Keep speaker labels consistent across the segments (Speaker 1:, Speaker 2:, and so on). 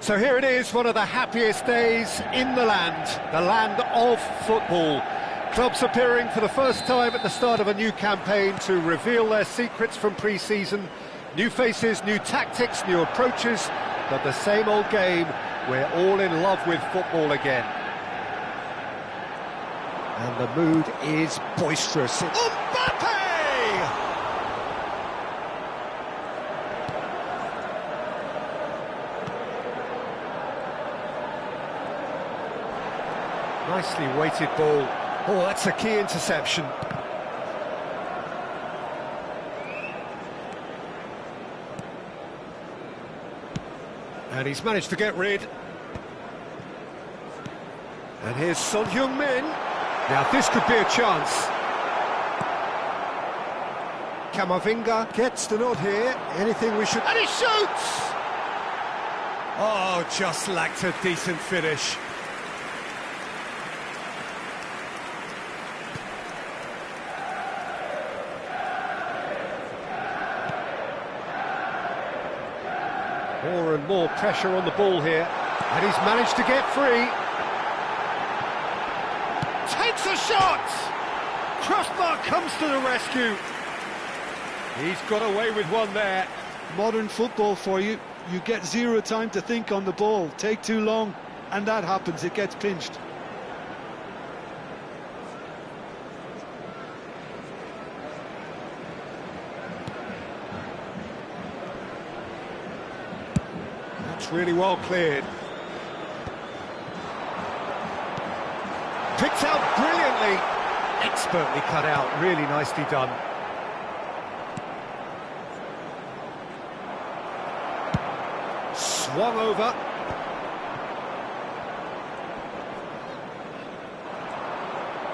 Speaker 1: So here it is, one of the happiest days in the land of football. Clubs appearing for the first time at the start of a new campaign to reveal their secrets from pre-season. New faces, new tactics, new approaches, but the same old game. We're all in love with football again. And the mood is boisterous. Mbappe! Nicely weighted ball. Oh, that's a key interception. And he's managed to get rid. And here's Son Heung-min. Now this could be a chance. Camavinga gets the nod here. Anything we should... And he shoots! Oh, just lacked a decent finish. More and more pressure on the ball here, and he's managed to get free. Takes a shot! Crossbar comes to the rescue. He's got away with one there.
Speaker 2: Modern football for you. You get zero time to think on the ball. Take too long, and that happens. It gets pinched.
Speaker 1: That's really well cleared. Picked out brilliantly. Expertly cut out. Really nicely done. Swung over.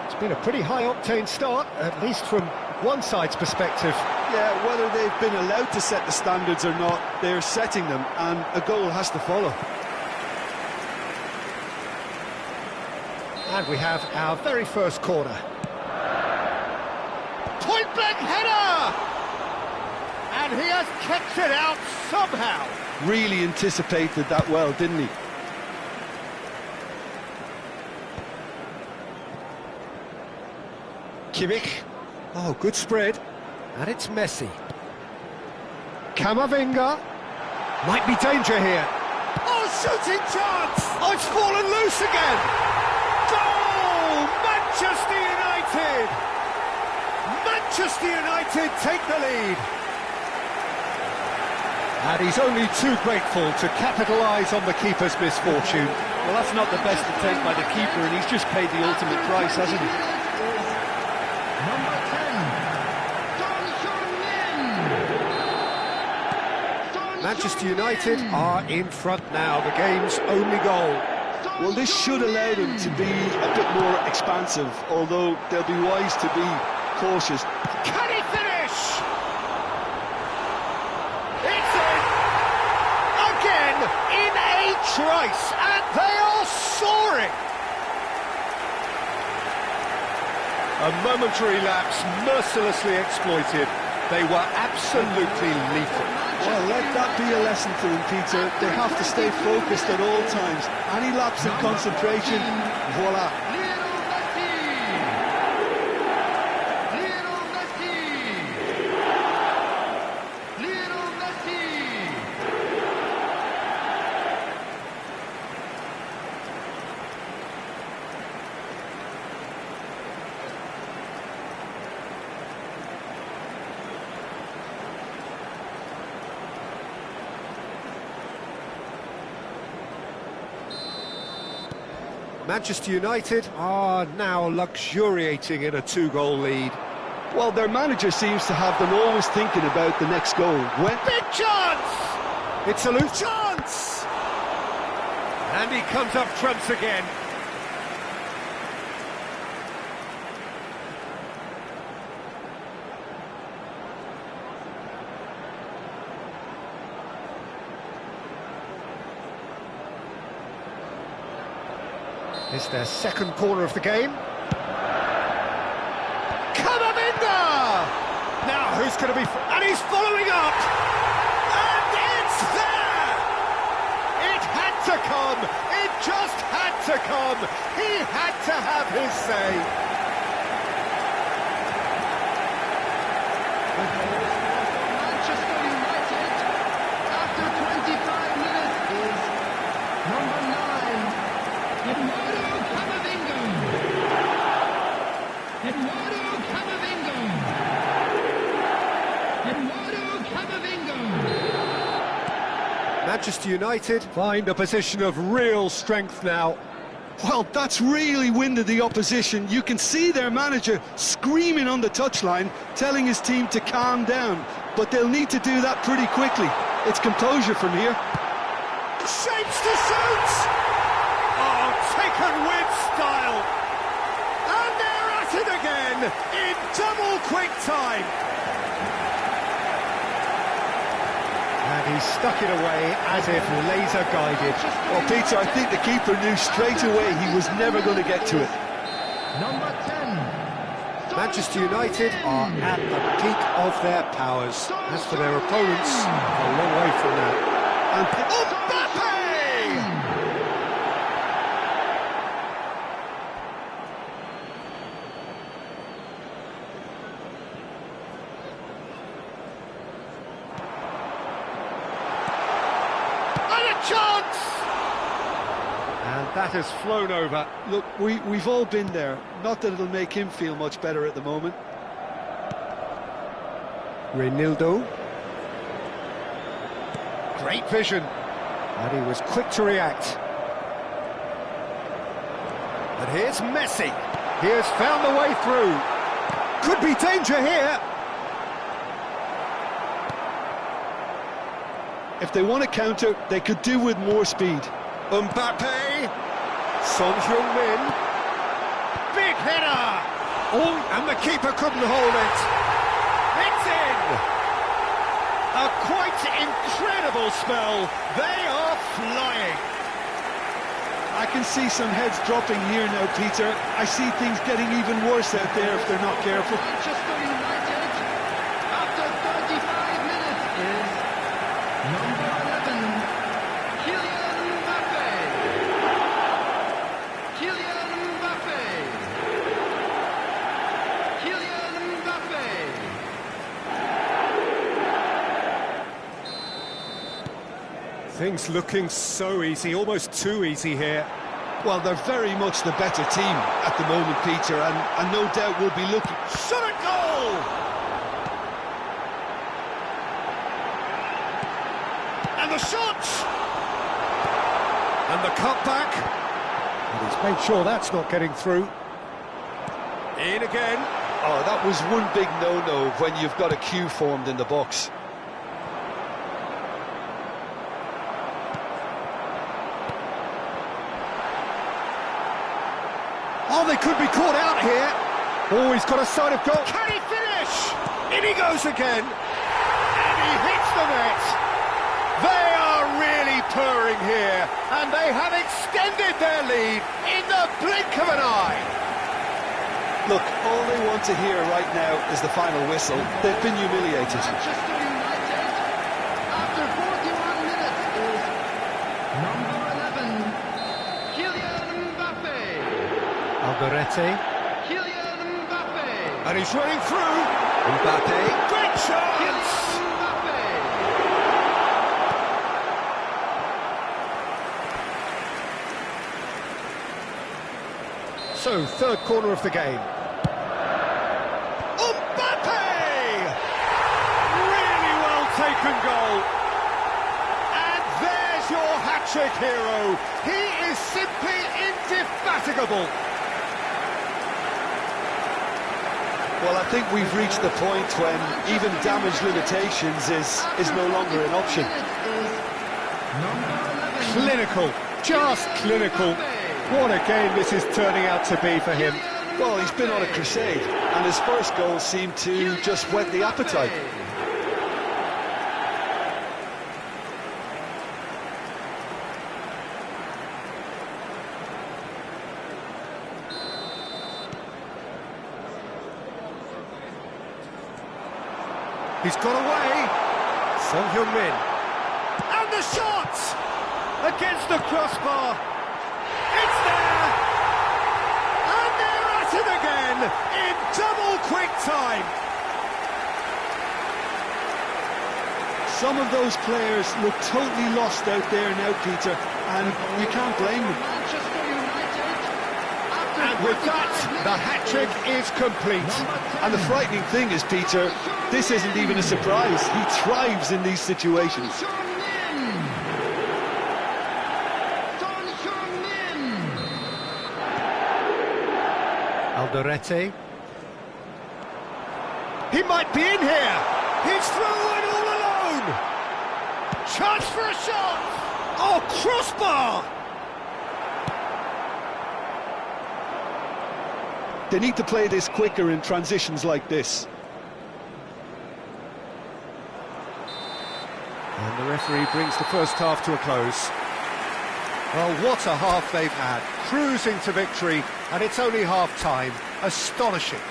Speaker 1: It's been a pretty high-octane start, at least from one side's perspective.
Speaker 2: Yeah, whether they've been allowed to set the standards or not, they're setting them, and a goal has to follow.
Speaker 1: And we have our very first corner. Point-blank header! And he has kept it out somehow.
Speaker 2: Really anticipated that well, didn't he?
Speaker 1: Kimmich. Oh, good spread. And it's Messi. Camavinga. Might be danger here. Oh, shooting chance! Oh, it's fallen loose again! Goal! Manchester United! Manchester United take the lead. And he's only too grateful to capitalise on the keeper's misfortune.
Speaker 3: Well, that's not the best attempt by the keeper, and he's just paid the ultimate price, hasn't he?
Speaker 4: Number 10,
Speaker 1: Manchester United are in front now, the game's only goal.
Speaker 2: Well, this should allow them to be a bit more expansive, although they'll be wise to be cautious.
Speaker 1: Can he finish? It's in! Again, in a trice, and they are soaring! A momentary lapse, mercilessly exploited. They were absolutely lethal.
Speaker 2: Well, let that be a lesson to them, Peter. They have to stay focused at all times. Any lapse in concentration, voila.
Speaker 1: Manchester United are now luxuriating in a 2-goal lead.
Speaker 2: Well, their manager seems to have them always thinking about the next goal.
Speaker 1: Big chance! It's a loose chance! And he comes up trumps again. It's their second corner of the game. Camavinga! Now who's going to be... And he's following up! And it's there! It had to come! It just had to come! He had to have his say!
Speaker 4: Manchester United, after 25 minutes, is number 9, Eduardo Camavinga. Eduardo Camavinga. Eduardo Camavinga.
Speaker 1: Manchester United find a position of real strength now.
Speaker 2: Well, that's really winded the opposition. You can see their manager screaming on the touchline, telling his team to calm down. But they'll need to do that pretty quickly. It's composure from here.
Speaker 1: Shapes to shoot! Oh, taken with style! And they're at it again, in double quick time! And he stuck it away as if laser guided.
Speaker 2: Well, Peter, I think the keeper knew straight away he was never going to get to it.
Speaker 4: Number 10.
Speaker 1: Manchester United are at the peak of their powers. As for their opponents, a long way from that. And Mbappe! And a chance! And that has flown over.
Speaker 2: Look, we've all been there. Not that it'll make him feel much better at the moment.
Speaker 1: Reinildo. Great vision. And he was quick to react. And here's Messi. He has found the way through. Could be danger here.
Speaker 2: If they want to counter, they could do with more speed.
Speaker 1: Mbappe. Son Heung-min. Big header. Oh, and the keeper couldn't hold it. It's in. A quite incredible spell. They are flying.
Speaker 2: I can see some heads dropping here now, Peter. I see things getting even worse out there if they're not careful.
Speaker 4: Manchester United, after 35 minutes, is number 11, Kylian Mbappe. Kylian Mbappe. Kylian Mbappe.
Speaker 1: Things looking so easy, almost too easy here.
Speaker 2: Well, they're very much the better team at the moment, Peter, and no doubt will be looking...
Speaker 1: Shot at goal! And the shot! And the cutback. And he's made sure that's not getting through. In again.
Speaker 2: Oh, that was one big no-no when you've got a queue formed in the box.
Speaker 1: Oh, they could be caught out here. Oh, he's got a sight of goal. Can he finish? In he goes again. And he hits the net. They are really purring here, and they have extended their lead in the blink of an eye.
Speaker 2: Look, all they want to hear right now is the final whistle. They've been humiliated.
Speaker 4: Manchester United, after 41 minutes, is number 11, Kylian Mbappe.
Speaker 1: Alderete.
Speaker 4: Kylian Mbappe.
Speaker 1: And he's running through. Mbappe. Great chance!
Speaker 4: Kylian Mbappe.
Speaker 1: So, third corner of the game. Mbappe! Really well taken goal. And there's your hat-trick hero. He is simply indefatigable.
Speaker 2: Well, I think we've reached the point when even damage limitations is no longer an option.
Speaker 1: Clinical, just clinical. What a game this is turning out to be for him.
Speaker 2: Well, he's been on a crusade, and his first goal seemed to just whet the appetite.
Speaker 1: He's got away. Son Heung-min. And the shot! Against the crossbar. It's there! And they're at it again in double quick time.
Speaker 2: Some of those players look totally lost out there now, Peter, and you can't blame them.
Speaker 4: Manchester United, after
Speaker 1: And with
Speaker 4: 45
Speaker 1: that, the
Speaker 4: minutes,
Speaker 1: hat-trick is complete.
Speaker 2: And the frightening thing is, Peter, this isn't even a surprise. He thrives in these situations.
Speaker 4: Son Heung-min.
Speaker 1: Alderete. He might be in here. He's through and all alone. Chance for a shot. Oh, crossbar.
Speaker 2: They need to play this quicker in transitions like this.
Speaker 1: And the referee brings the first half to a close. Well, what a half they've had. Cruising to victory, and it's only half-time. Astonishing.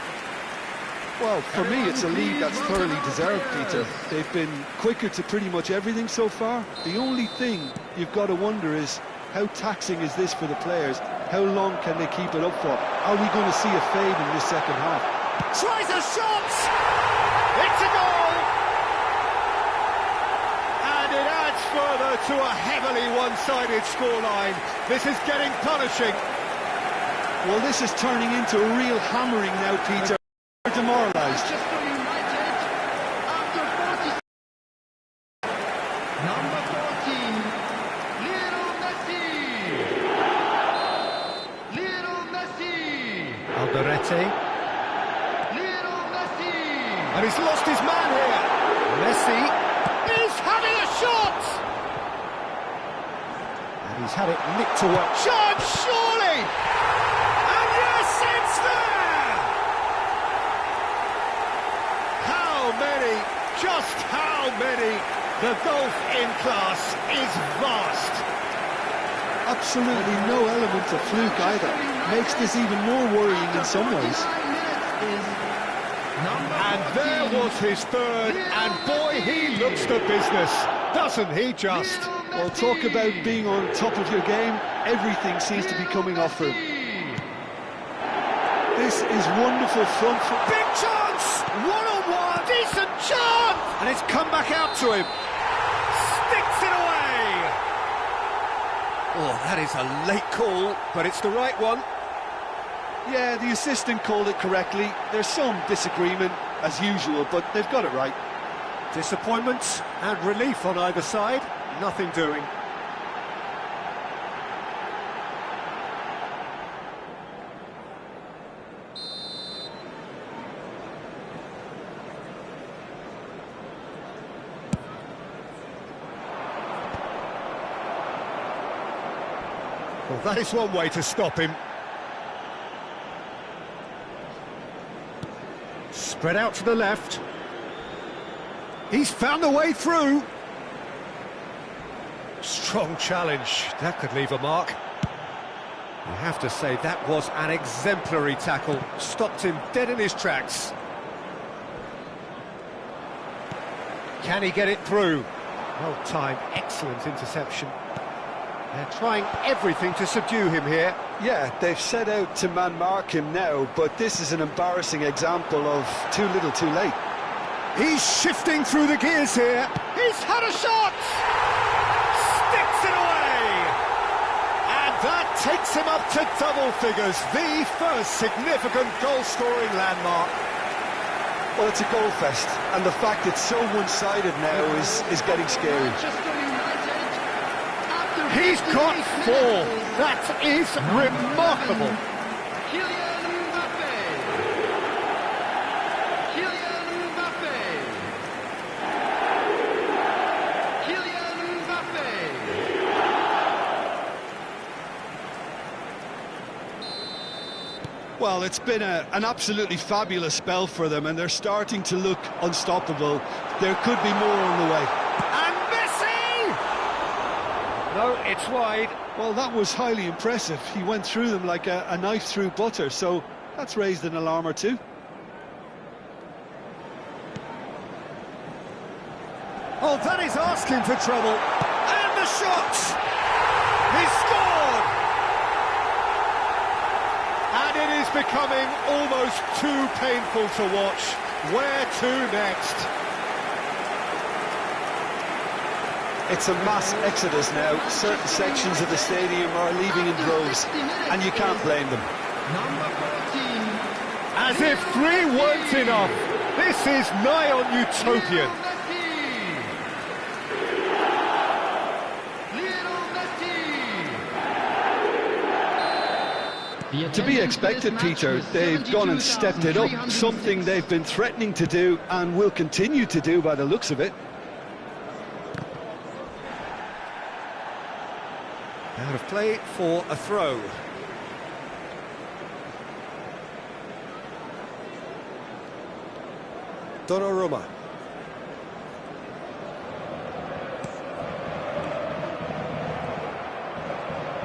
Speaker 2: Well, for me, it's a lead that's thoroughly deserved, Peter. They've been quicker to pretty much everything so far. The only thing you've got to wonder is, how taxing is this for the players? How long can they keep it up for? Are we going to see a fade in this second half?
Speaker 1: Tries a shot! It's a goal! And it adds further to a heavily one-sided scoreline. This is getting punishing.
Speaker 2: Well, this is turning into a real hammering now, Peter. They're demoralised.
Speaker 4: Manchester United, after 40. Number 14, Lionel Messi. Lionel Messi.
Speaker 1: Alderete.
Speaker 4: Lionel Messi.
Speaker 1: And he's lost his man here. Messi is having a shot! And he's had it nicked away. Chance, surely! And yes, it's there! How many, just how many? The gulf in class is vast.
Speaker 2: Absolutely no element of fluke either. Makes this even more worrying in some ways.
Speaker 4: 49 minutes is number
Speaker 1: And there
Speaker 4: 14,
Speaker 1: was his third, and boy, he looks the business, doesn't he just?
Speaker 4: Lionel
Speaker 2: Well,
Speaker 4: Messi.
Speaker 2: talk about being on top of your game. Everything seems to be coming off for him. This is wonderful front foot.
Speaker 1: Big chance! One-on-one! Decent chance! And it's come back out to him. Sticks it away! Oh, that is a late call, but it's the right one.
Speaker 2: Yeah, the assistant called it correctly. There's some disagreement, as usual, but they've got it right.
Speaker 1: Disappointment and relief on either side. Nothing doing. Well, that is one way to stop him. Spread out to the left. He's found a way through. Strong challenge. That could leave a mark. You have to say that was an exemplary tackle. Stopped him dead in his tracks. Can he get it through? Well timed, excellent interception. They're trying everything to subdue him here.
Speaker 2: Yeah, they've set out to man-mark him now, but this is an embarrassing example of too little too late.
Speaker 1: He's shifting through the gears here. He's had a shot! Sticks it away! And that takes him up to double figures. The first significant goal-scoring landmark.
Speaker 2: Well, it's a goal fest, and the fact it's so one-sided now is getting scary.
Speaker 1: He's got 4. That is remarkable.
Speaker 4: Kylian Mbappe. Kylian Mbappe. Kylian Mbappe.
Speaker 2: Well, it's been an absolutely fabulous spell for them, and they're starting to look unstoppable. There could be more on the way.
Speaker 1: And Messi! No, it's wide.
Speaker 2: Well, that was highly impressive. He went through them like a knife through butter, so that's raised an alarm or two.
Speaker 1: Oh, that is asking for trouble. And the shot! He scored! And it is becoming almost too painful to watch. Where to next?
Speaker 2: It's a mass exodus now. Certain sections of the stadium are leaving in droves, and you can't blame them.
Speaker 4: Number 14.
Speaker 1: As if 3 weren't enough. This is nigh on utopian.
Speaker 2: To be expected, Peter. They've gone and stepped it up, something they've been threatening to do and will continue to do by the looks of it.
Speaker 1: Out of play for a throw. Donnarumma.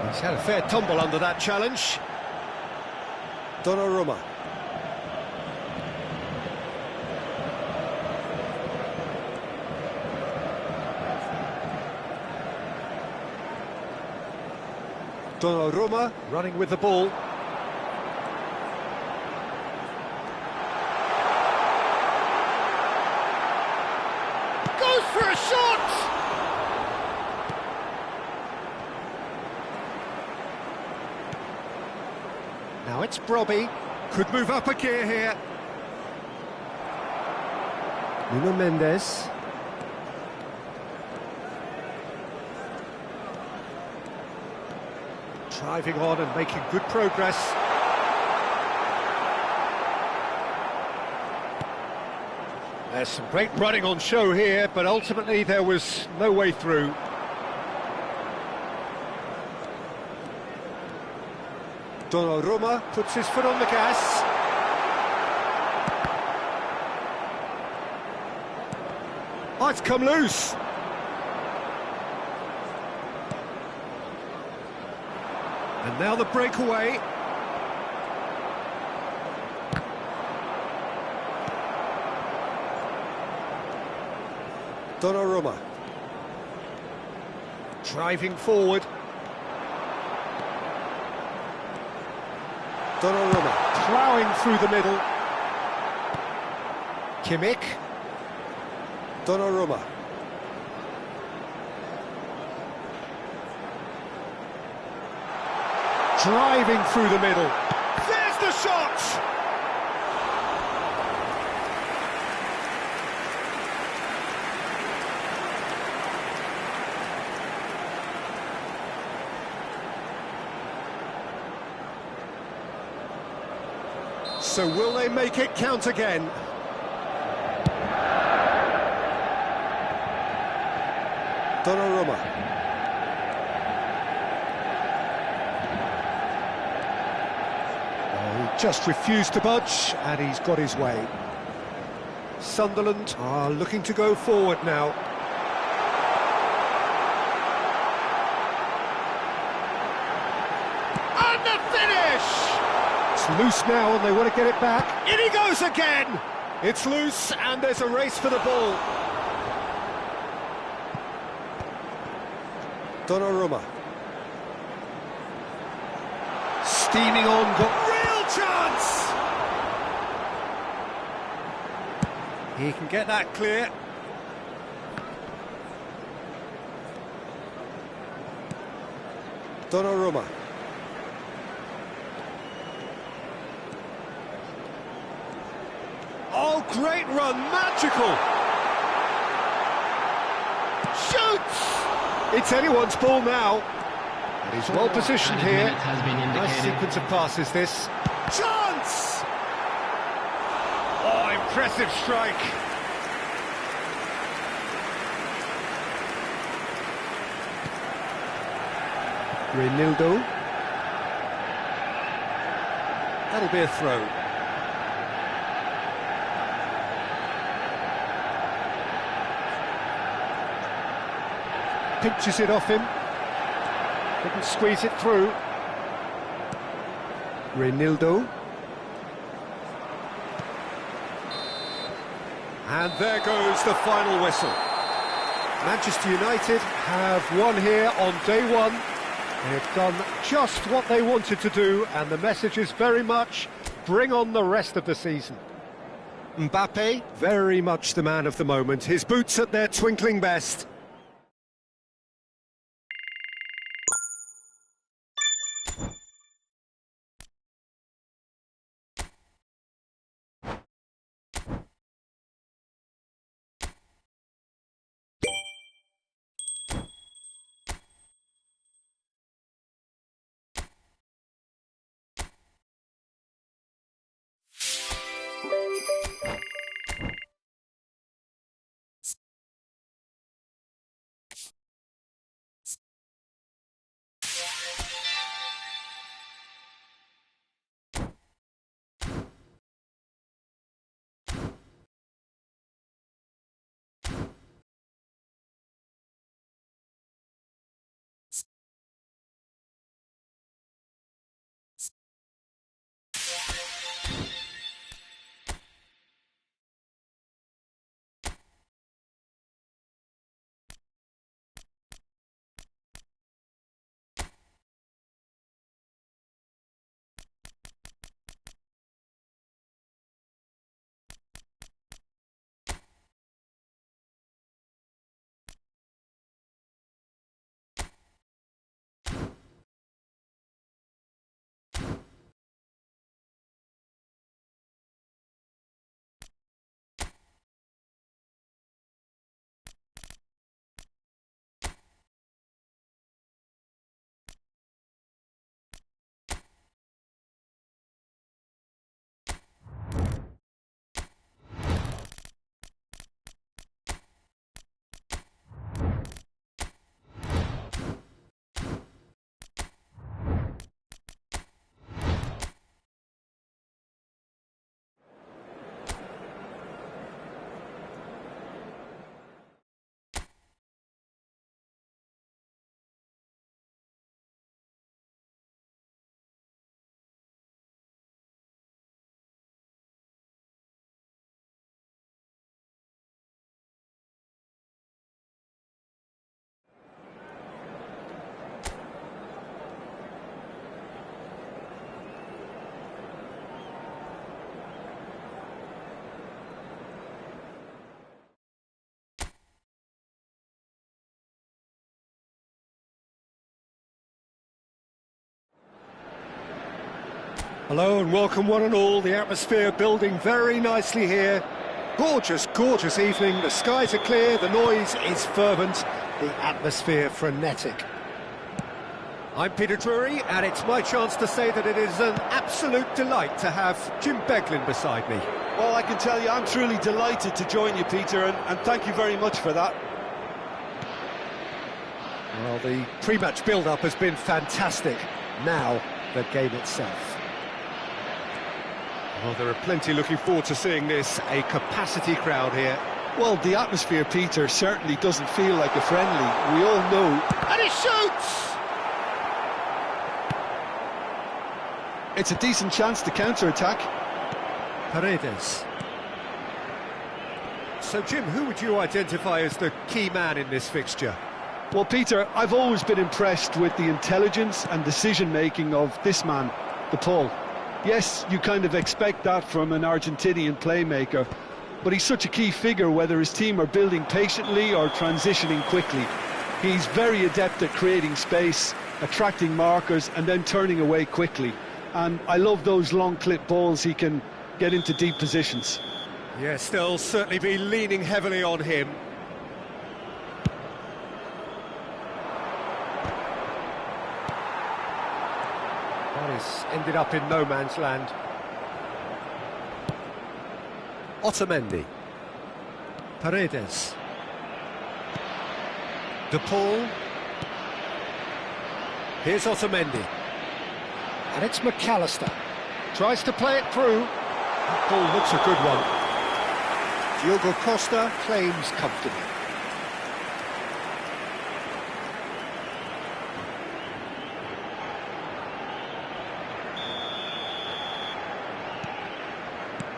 Speaker 1: He's had a fair tumble under that challenge. Donnarumma. Donnarumma running with the ball. Goes for a shot! Now it's Brobby. Could move up a gear here. Nuno Mendes. Driving on and making good progress. There's some great running on show here, but ultimately there was no way through. Donnarumma puts his foot on the gas. Oh, it's come loose. And now the breakaway. Donnarumma. Driving forward. Donnarumma ploughing through the middle. Kimmich. Donnarumma. Driving through the middle. There's the shot! So will they make it count again? Donnarumma. He just refused to budge, and he's got his way. Sunderland are looking to go forward now. And the finish! It's loose now and they want to get it back. In he goes again! It's loose and there's a race for the ball. Donnarumma. Steaming on, got real chance! He can get that clear. Donnarumma. Oh, great run, magical! Shoots! It's anyone's ball now. And he's well positioned here. Nice sequence of passes this. Chance! Oh, impressive strike. Reinildo. That'll be a throw. Pinches it off him. Couldn't squeeze it through. Reinildo. And there goes the final whistle. Manchester United have won here on day one. They've done just what they wanted to do, and the message is very much, bring on the rest of the season. Mbappe, very much the man of the moment. His boots at their twinkling best. Hello and welcome one and all. The atmosphere building very nicely here. Gorgeous, gorgeous evening. The skies are clear, the noise is fervent, the atmosphere frenetic. I'm Peter Drury, and it's my chance to say that it is an absolute delight to have Jim Beglin beside me.
Speaker 2: Well, I can tell you I'm truly delighted to join you, Peter, and thank you very much for that.
Speaker 1: Well, the pre-match build-up has been fantastic. Now, the game itself. Well, there are plenty looking forward to seeing this. A capacity crowd here.
Speaker 2: Well, the atmosphere, Peter, certainly doesn't feel like a friendly. We all know.
Speaker 1: And he shoots!
Speaker 2: It's a decent chance to counter-attack.
Speaker 1: Paredes. So, Jim, who would you identify as the key man in this fixture?
Speaker 2: Well, Peter, I've always been impressed with the intelligence and decision-making of this man, De Paul. Yes, you kind of expect that from an Argentinian playmaker, but he's such a key figure whether his team are building patiently or transitioning quickly. He's very adept at creating space, attracting markers and then turning away quickly. And I love those long clip balls he can get into deep positions.
Speaker 1: Yes, they'll certainly be leaning heavily on him. Paris ended up in no man's land. Otamendi. Paredes. De Paul. Here's Otamendi. And it's McAllister. Tries to play it through. That ball looks a good one. Diogo Costa claims comfortably.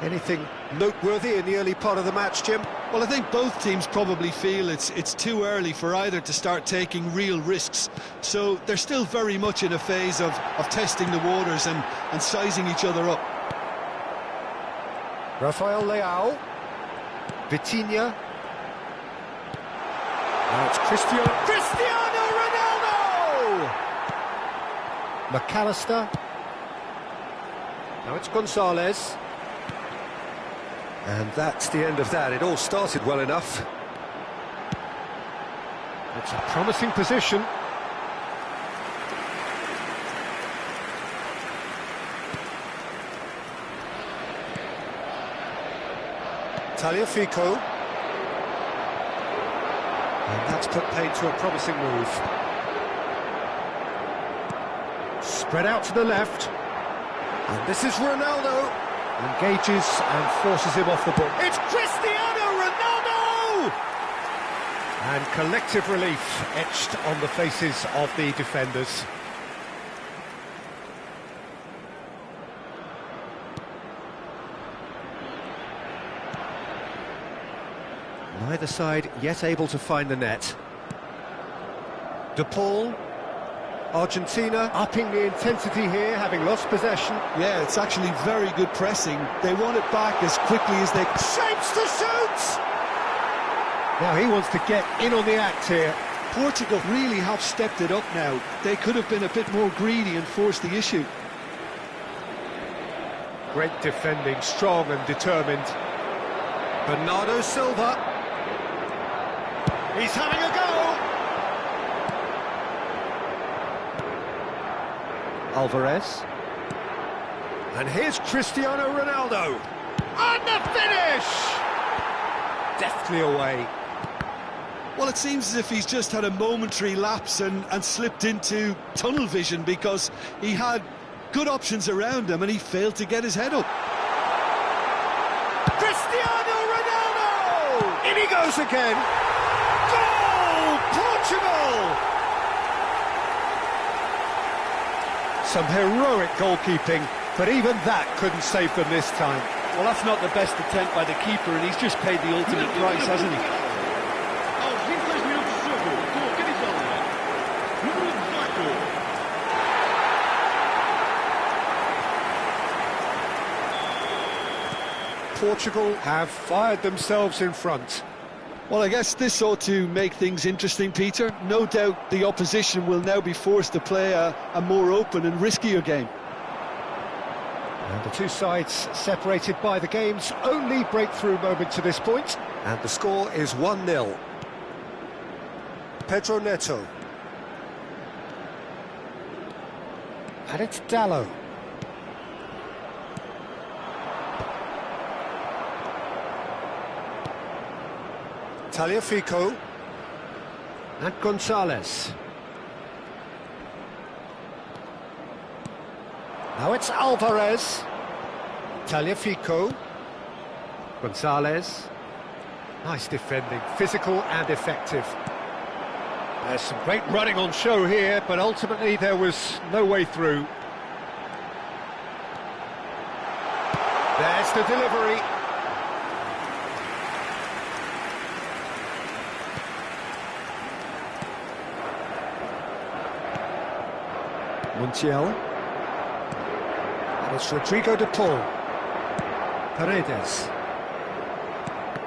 Speaker 1: Anything noteworthy in the early part of the match, Jim?
Speaker 2: Well, I think both teams probably feel it's too early for either to start taking real risks. So they're still very much in a phase of testing the waters and sizing each other up.
Speaker 1: Rafael Leao. Vitinha. Now it's Cristiano Ronaldo! McAllister. Now it's Gonzalez. And that's the end of that. It all started well enough. It's a promising position. Tagliafico. And that's put paid to a promising move. Spread out to the left. And this is Ronaldo. Engages and forces him off the ball. It's Cristiano Ronaldo! And collective relief etched on the faces of the defenders. Neither side yet able to find the net. De Paul. Argentina upping the intensity here, having lost possession.
Speaker 2: Yeah, it's actually very good pressing. They want it back as quickly as they can.
Speaker 1: Shapes to shoot! Now he wants to get in on the act here.
Speaker 2: Portugal really have stepped it up now. They could have been a bit more greedy and forced the issue.
Speaker 1: Great defending, strong and determined. Bernardo Silva. He's having a go! Alvarez. And here's Cristiano Ronaldo. And the finish! Deftly away.
Speaker 2: Well, it seems as if he's just had a momentary lapse and slipped into tunnel vision because he had good options around him and he failed to get his head up.
Speaker 1: Cristiano Ronaldo! In he goes again. Goal! Portugal! Some heroic goalkeeping, but even that couldn't save them this time.
Speaker 3: Well, that's not the best attempt by the keeper, and he's just paid the ultimate price, hasn't he?
Speaker 1: Portugal have fired themselves in front.
Speaker 2: Well, I guess this ought to make things interesting, Peter. No doubt the opposition will now be forced to play a more open and riskier game.
Speaker 1: And the two sides separated by the game's only breakthrough moment to this point. And the score is 1-0. Pedro Neto. And it's Dallo. Tagliafico. And Gonzalez. Now it's Alvarez. Tagliafico. Gonzalez. Nice defending, physical and effective. There's some great running on show here, but ultimately there was no way through. There's the delivery. Montiel. And it's Rodrigo de Paul. Paredes.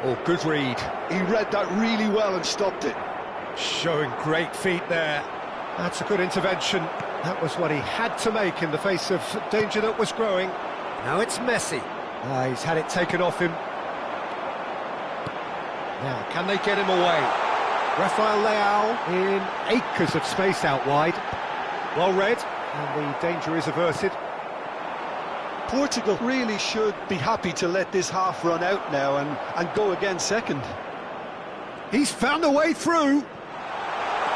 Speaker 1: Oh, good read.
Speaker 2: He read that really well and stopped it.
Speaker 1: Showing great feet there. That's a good intervention. That was what he had to make in the face of danger that was growing. Now it's Messi. He's had it taken off him. Now, can they get him away? Rafael Leao in acres of space out wide. Well read, and the danger is averted.
Speaker 2: Portugal really should be happy to let this half run out now and go again second.
Speaker 1: He's found a way through.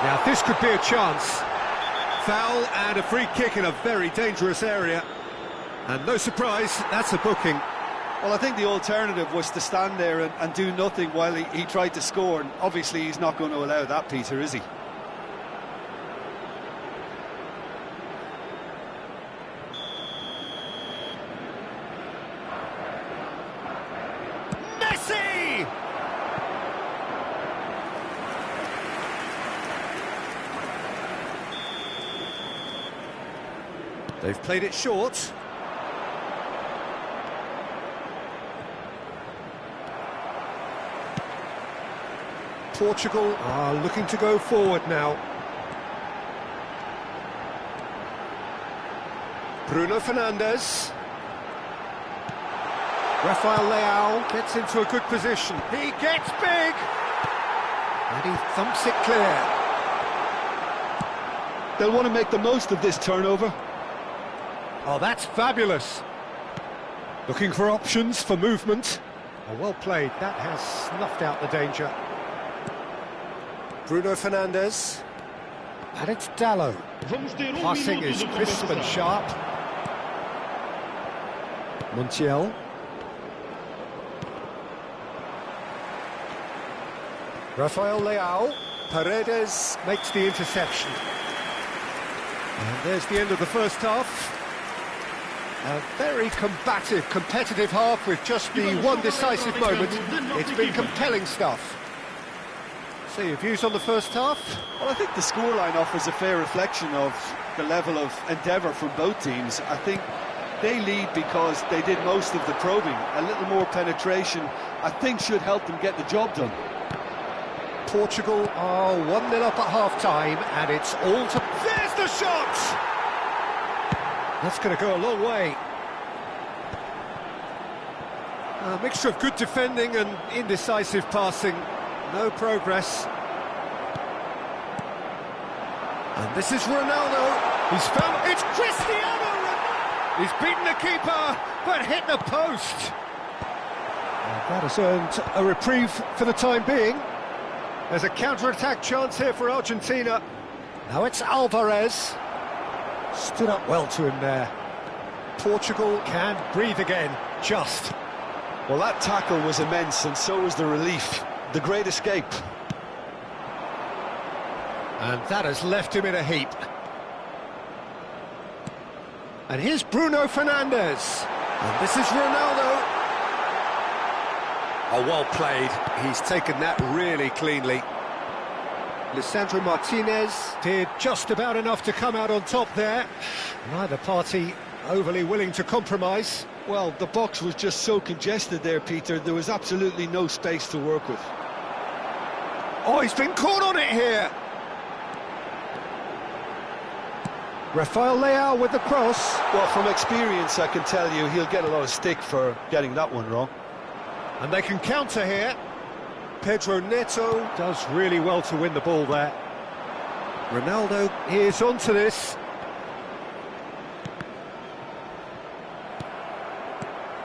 Speaker 1: Now, this could be a chance. Foul and a free kick in a very dangerous area. And no surprise, that's a booking.
Speaker 2: Well, I think the alternative was to stand there and do nothing while he tried to score. And obviously, he's not going to allow that, Peter, is he?
Speaker 1: Messi! They've played it short. Portugal are looking to go forward now. Bruno Fernandes. Rafael Leao gets into a good position. He gets big! And he thumps it clear.
Speaker 2: They'll want to make the most of this turnover.
Speaker 1: Oh, that's fabulous. Looking for options for movement. Oh, well played. That has snuffed out the danger. Bruno Fernandes. And it's Dallo. Passing is crisp and sharp. Montiel. Rafael Leao. Paredes makes the interception. And there's the end of the first half. A very combative, competitive half with just the one decisive moment. It's been compelling stuff. So your views on the first half?
Speaker 2: Well, I think the scoreline offers a fair reflection of the level of endeavour from both teams. I think they lead because they did most of the probing. A little more penetration, I think, should help them get the job done.
Speaker 1: Portugal are 1-0 up at half-time, and it's all to... There's the shot! That's going to go a long way. A mixture of good defending and indecisive passing. No progress. And this is Ronaldo. He's found... It's Cristiano Ronaldo! He's beaten the keeper, but hit the post. And that has earned a reprieve for the time being. There's a counter-attack chance here for Argentina. Now it's Alvarez. Stood up well to him there. Portugal can breathe again, just.
Speaker 2: Well, that tackle was immense, and so was the relief. The great escape.
Speaker 1: And that has left him in a heap. And here's Bruno Fernandes. And this is Ronaldo. Oh, well played. He's taken that really cleanly. Lisandro Martinez did just about enough to come out on top there. Neither party overly willing to compromise.
Speaker 2: Well, the box was just so congested there, Peter. There was absolutely no space to work with.
Speaker 1: Oh, he's been caught on it here. Rafael Leao with the cross.
Speaker 2: Well, from experience, I can tell you he'll get a lot of stick for getting that one wrong.
Speaker 1: And they can counter here. Pedro Neto does really well to win the ball there. Ronaldo is onto this.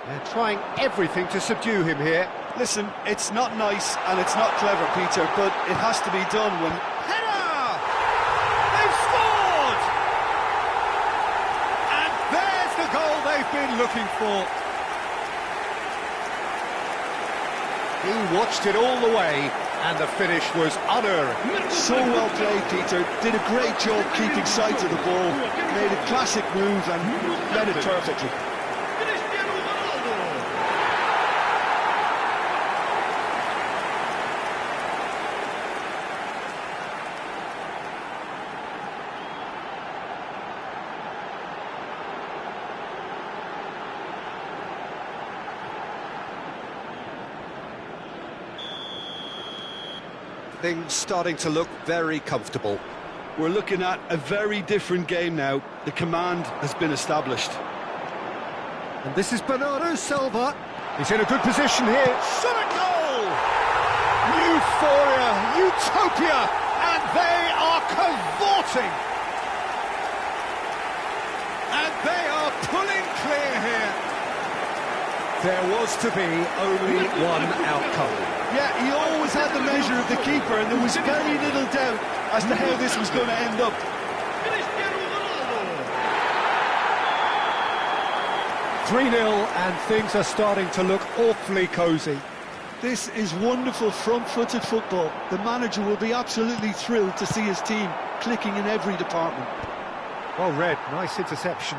Speaker 1: They're trying everything to subdue him here.
Speaker 2: Listen, it's not nice and it's not clever, Peter, but it has to be done when...
Speaker 1: Header! They've scored! And there's the goal they've been looking for. He watched it all the way, and the finish was unerring.
Speaker 2: So well played, Peter. Did a great job keeping sight of the ball. Made a classic move and read it perfectly.
Speaker 4: Cristiano Ronaldo.
Speaker 1: Things starting to look very comfortable.
Speaker 2: We're looking at a very different game now. The command has been established.
Speaker 1: And this is Bernardo Silva. He's in a good position here. Shot a goal! Euphoria, utopia, and they are cavorting. And they are pulling clear here. There was to be only one outcome.
Speaker 2: Yeah, he always had the measure of the keeper, and there was very little doubt as to how this was going to end up.
Speaker 4: Cristiano Ronaldo.
Speaker 1: 3-0, and things are starting to look awfully cosy.
Speaker 2: This is wonderful front-footed football. The manager will be absolutely thrilled to see his team clicking in every department.
Speaker 1: Well read, nice interception.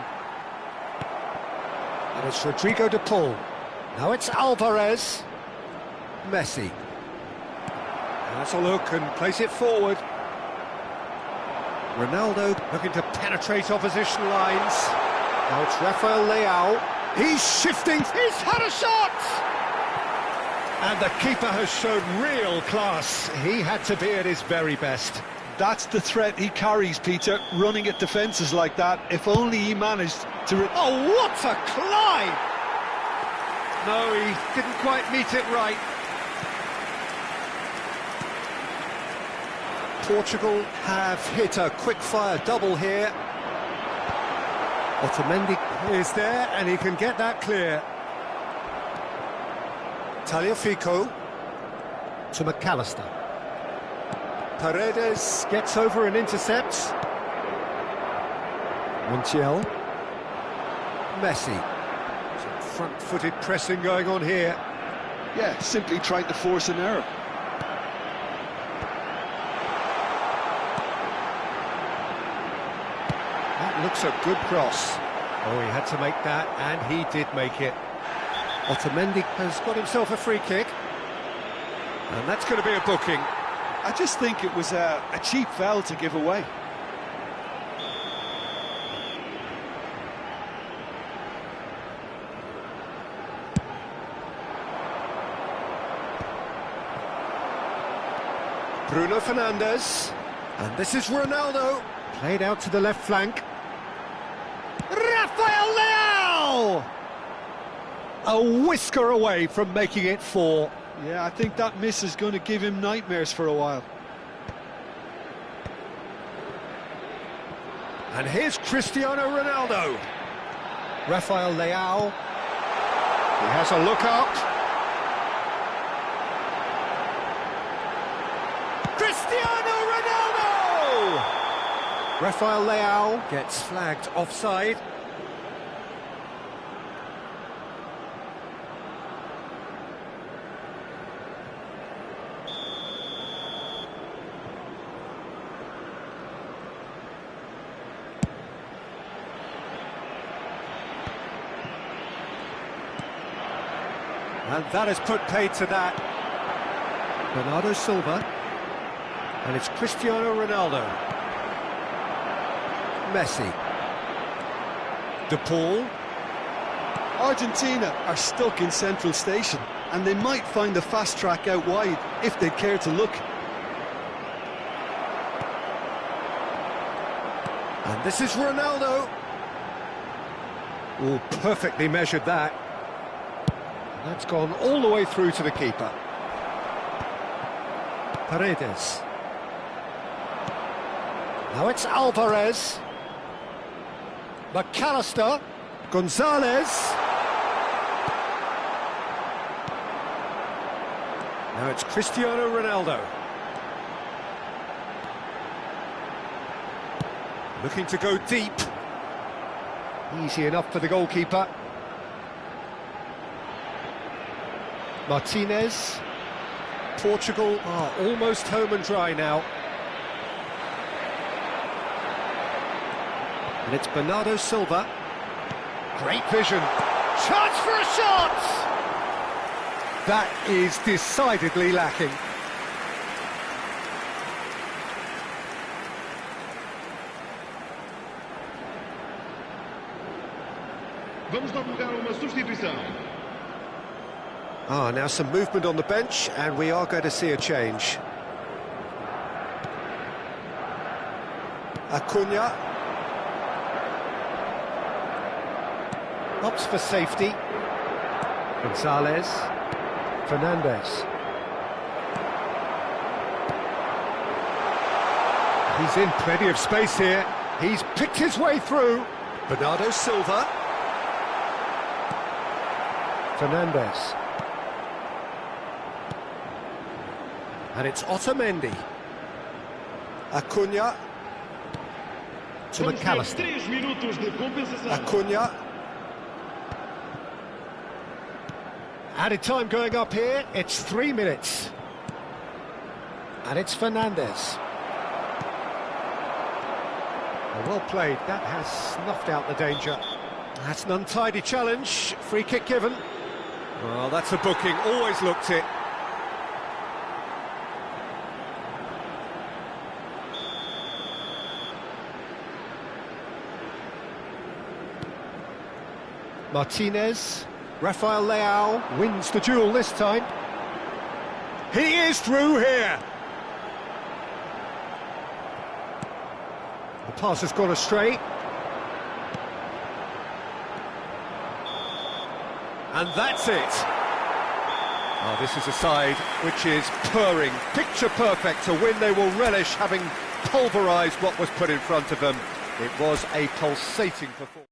Speaker 1: And it's Rodrigo de Paul. Now it's Alvarez. Messi. That's a look and place it forward. Ronaldo looking to penetrate opposition lines. Now it's Rafael Leao. He's shifting. He's had a shot! And the keeper has shown real class. He had to be at his very best.
Speaker 2: That's the threat he carries, Peter, running at defences like that. If only he managed to...
Speaker 1: Oh, what a climb! No, he didn't quite meet it right. Portugal have hit a quick-fire double here. Otamendi is there, and he can get that clear. Tagliafico to McAllister. Paredes gets over and intercepts. Montiel. Messi. Some front-footed pressing going on here.
Speaker 2: Yeah, simply trying to force an error.
Speaker 1: That looks a good cross. Oh, he had to make that, and he did make it. Otamendi has got himself a free kick. And that's going to be a booking.
Speaker 2: I just think it was a cheap foul to give away.
Speaker 1: Bruno Fernandes. And this is Ronaldo. Played out to the left flank. Rafael Leao! A whisker away from making it 4.
Speaker 2: Yeah, I think that miss is going to give him nightmares for a while.
Speaker 1: And here's Cristiano Ronaldo. Rafael Leao. He has a look out. Cristiano Ronaldo! Rafael Leao gets flagged offside. And that has put paid to that. Bernardo Silva. And it's Cristiano Ronaldo. Messi. De Paul.
Speaker 2: Argentina are stuck in central station, and they might find a fast track out wide if they care to look.
Speaker 1: And this is Ronaldo. Oh, perfectly measured that. That's gone all the way through to the keeper. Paredes. Now it's Alvarez. McAllister. Gonzalez. Now it's Cristiano Ronaldo. Looking to go deep. Easy enough for the goalkeeper. Martinez. Portugal are almost home and dry now. And it's Bernardo Silva. Great vision. Chance for a shot! That is decidedly lacking.
Speaker 4: Vamos divulgar uma substituição.
Speaker 1: Now some movement on the bench, and we are going to see a change. Acuna. Opts for safety. Gonzalez. Fernandez. He's in plenty of space here. He's picked his way through. Bernardo Silva. Fernandez. And it's Otamendi. Acuna. To
Speaker 4: Vamos ter
Speaker 1: McAllister.
Speaker 4: 3 minutos de compensação.
Speaker 1: Acuna. Added time going up here, it's 3 minutes. And it's Fernandez. Well played, that has snuffed out the danger. That's an untidy challenge, free kick given. Well, that's a booking, always looked it. Martinez. Rafael Leao wins the duel this time. He is through here. The pass has gone astray. And that's it. Oh, this is a side which is purring, picture perfect. To win, they will relish having pulverised what was put in front of them. It was a pulsating performance.